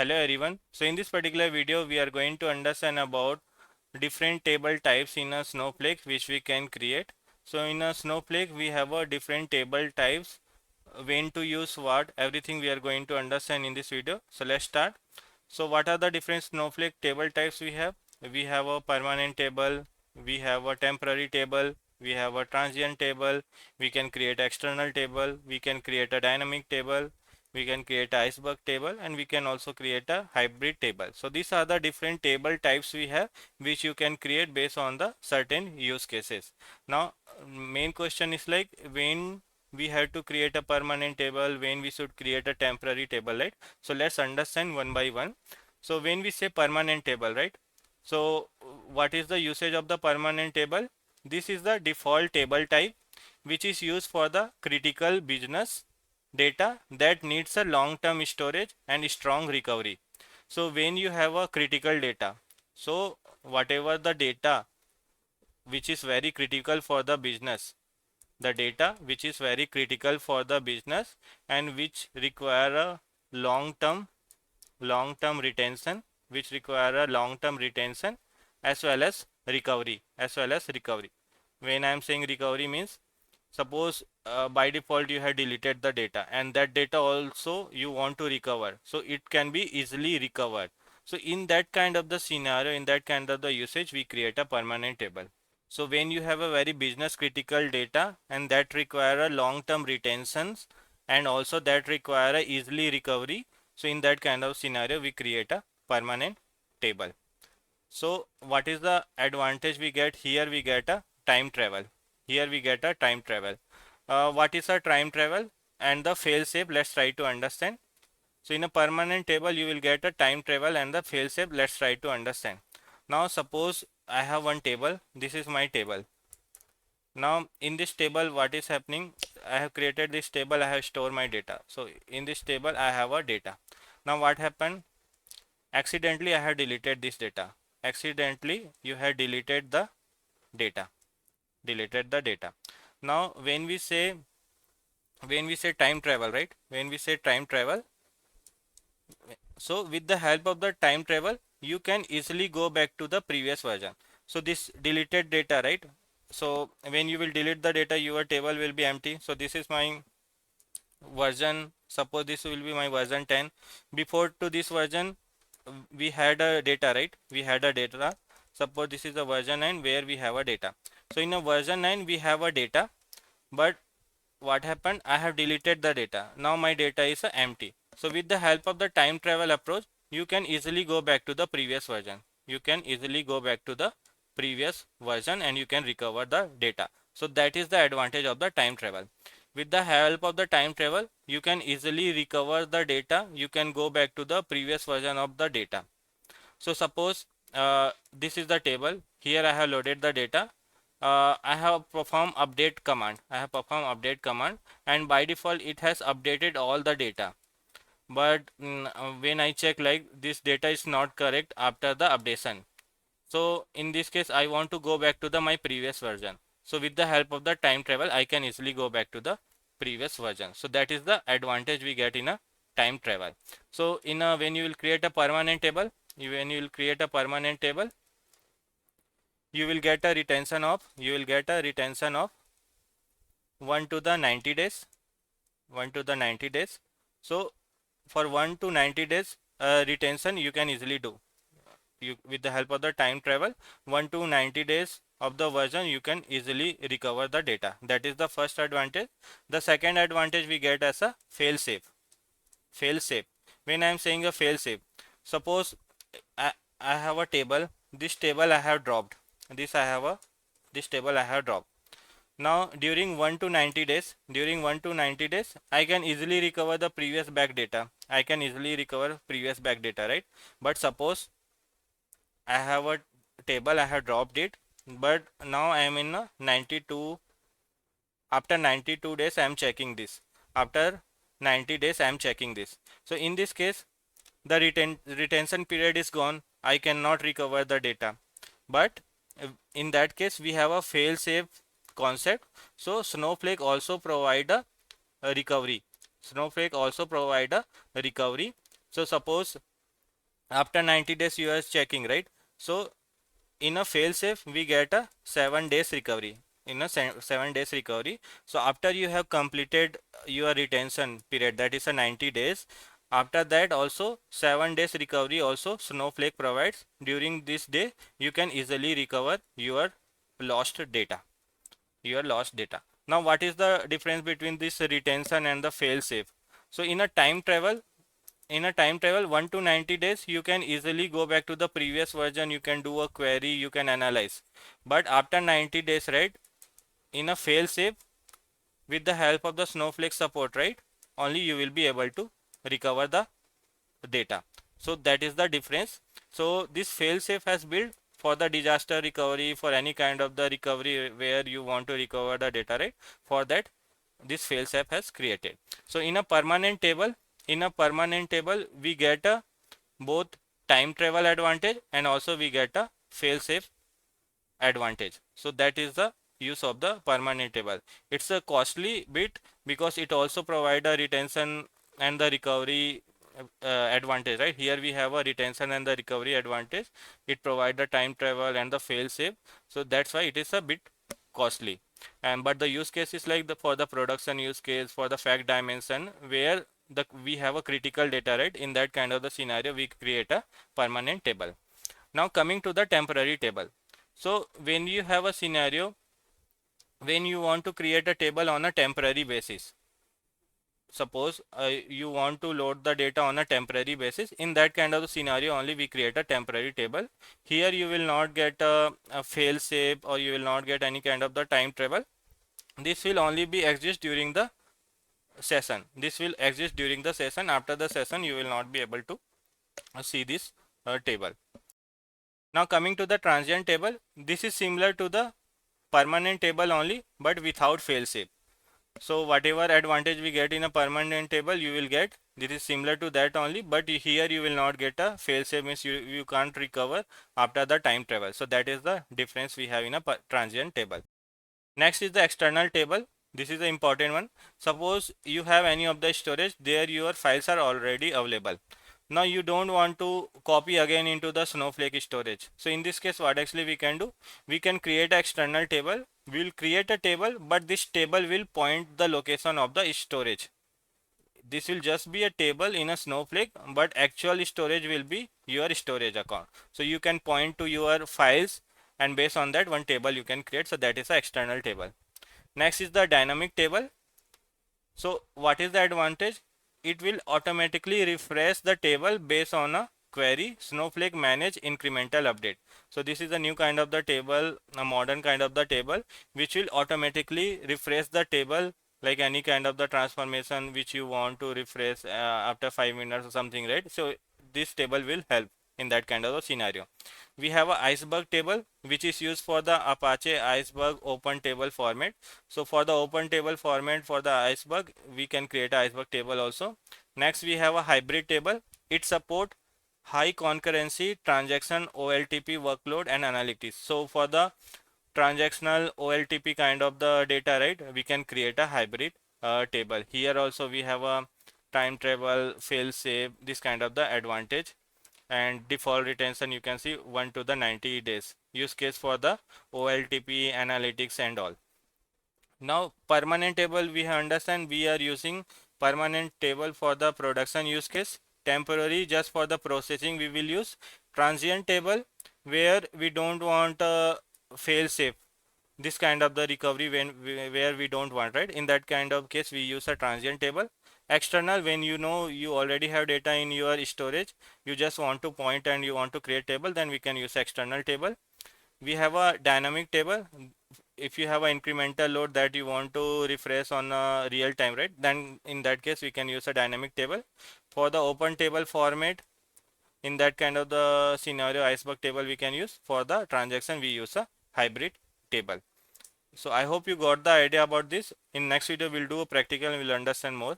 Hello everyone. So in this particular video we are going to understand about different table types in a Snowflake which we can create. So in a Snowflake we have a different table types, when to use what, everything we are going to understand in this video. So let's start. So what are the different Snowflake table types we have? We have a permanent table, we have a temporary table, we have a transient table, we can create external table, we can create a dynamic table, we can create a iceberg table, and we can also create a hybrid table. So these are the different table types we have which you can create based on the certain use cases. Now main question is like, when we have to create a permanent table, when we should create a temporary table, right? So let's understand one by one. So when we say permanent table, right? So what is the usage of the permanent table? This is the default table type which is used for the critical business data that needs a long-term storage and strong recovery. So when you have a critical data, so whatever the data which is very critical for the business, the data which is very critical for the business and which require a long-term retention, which require a long-term retention as well as recovery. When I am saying recovery means, suppose by default you have deleted the data and that data also you want to recover, so it can be easily recovered. So in that kind of the scenario, in that kind of the usage, we create a permanent table. So when you have a very business critical data and that require a long-term retentions and also that require a easily recovery, so in that kind of scenario we create a permanent table. So what is the advantage we get here? We get a time travel. Here we get a time travel. What is a time travel and the fail safe? Let's try to understand. So in a permanent table you will get a time travel and the fail safe. Let's try to understand. Now suppose I have one table. This is my table. Now in this table what is happening? I have created this table. I have stored my data. So in this table I have a data. Now what happened? Accidentally I have deleted this data. Accidentally you have deleted the data. Now when we say time travel, right? When we say time travel, so with the help of the time travel you can easily go back to the previous version. So this deleted data, right? So when you will delete the data, your table will be empty. So this is my version. Suppose this will be my version 10. Before to this version we had a data, right? We had a data. Suppose this is a version 9 where we have a data. So in a version 9 we have a data, but what happened? I have deleted the data. Now my data is empty. So with the help of the time travel approach, you can easily go back to the previous version. You can easily go back to the previous version and you can recover the data. So that is the advantage of the time travel. With the help of the time travel, you can easily recover the data. You can go back to the previous version of the data. So suppose this is the table. Here I have loaded the data. I have performed update command. And by default it has updated all the data. But when I check, like, this data is not correct after the updation. So in this case I want to go back to the my previous version. So with the help of the time travel I can easily go back to the previous version. So that is the advantage we get in a time travel. So in a, when you will create a permanent table, you will get a retention of 1 to the 90 days. So for 1 to 90 days retention you can easily do. You, with the help of the time travel, 1 to 90 days of the version you can easily recover the data. That is the first advantage. The second advantage we get as a fail safe. When I am saying a fail safe, suppose I have a table. This table I have dropped. This table I have dropped. Now during 1 to 90 days, I can easily recover the previous back data. Right? But suppose I have a table, I have dropped it, but now I am in a 92. After 92 days I am checking this. So in this case the retention period is gone. I cannot recover the data. But in that case we have a fail safe concept. So Snowflake also provide a recovery. So suppose After 90 days you are checking, right? So in a fail safe we get a 7 days recovery, in a 7 days recovery. So after you have completed your retention period, that is a 90 days, after that also 7 days recovery also Snowflake provides. During this day you can easily recover your lost data, now what is the difference between this retention and the fail safe? So in a time travel 1 to 90 days you can easily go back to the previous version, you can do a query, you can analyze. But after 90 days, right, in a fail safe, with the help of the Snowflake support, right, only you will be able to recover the data. So that is the difference. So this fail safe has built for the disaster recovery, for any kind of the recovery where you want to recover the data, right? For that this fail safe has created. So in a permanent table, we get a both time travel advantage and also we get a fail safe advantage. So that is the use of the permanent table. It's a costly bit because it also provide a retention and the recovery advantage, right? Here we have a retention and the recovery advantage. It provide the time travel and the fail safe. So that's why it is a bit costly. And but the use case is like for the production use case, for the fact dimension where we have a critical data, right? In that kind of the scenario we create a permanent table. Now coming to the temporary table. So when you have a scenario when you want to create a table on a temporary basis, suppose you want to load the data on a temporary basis, in that kind of scenario only we create a temporary table. Here you will not get a fail safe or you will not get any kind of the time travel. This will only be exist during the session. This will exist during the session. After the session you will not be able to see this table. Now coming to the transient table, this is similar to the permanent table only but without failsafe. So whatever advantage we get in a permanent table you will get, this is similar to that only, but here you will not get a failsafe, means you can't recover after the time travel. So that is the difference we have in a transient table. Next is the external table. This is the important one. Suppose you have any of the storage, there your files are already available. Now you don't want to copy again into the Snowflake storage. So in this case what actually we can do, we can create an external table. We will create a table but this table will point the location of the storage. This will just be a table in a Snowflake but actual storage will be your storage account. So you can point to your files and based on that one table you can create. So that is the external table. Next is the dynamic table. So what is the advantage? It will automatically refresh the table based on a query. Snowflake manage incremental update. So this is a new kind of the table, a modern kind of the table which will automatically refresh the table like any kind of the transformation which you want to refresh after 5 minutes or something, right? So this table will help in that kind of a scenario. We have a iceberg table which is used for the Apache Iceberg open table format. So for the open table format for the iceberg we can create a iceberg table also. Next we have a hybrid table. It support high concurrency transaction OLTP workload and analytics. So for the transactional OLTP kind of the data, right, we can create a hybrid table. Here also we have a time travel, fail safe, this kind of the advantage. And default retention you can see 1 to the 90 days. Use case for the OLTP analytics and all. Now permanent table, we understand we are using permanent table for the production use case. Temporary just for the processing we will use. Transient table where we don't want a fail safe, this kind of the recovery where we don't want, right? In that kind of case we use a transient table. External, when you know you already have data in your storage, you just want to point and you want to create table, then we can use external table. We have a dynamic table. If you have an incremental load that you want to refresh on a real time, right, then in that case we can use a dynamic table. For the open table format, in that kind of the scenario, iceberg table we can use. For the transaction we use a hybrid table. So I hope you got the idea about this. In next video we'll do a practical and we'll understand more.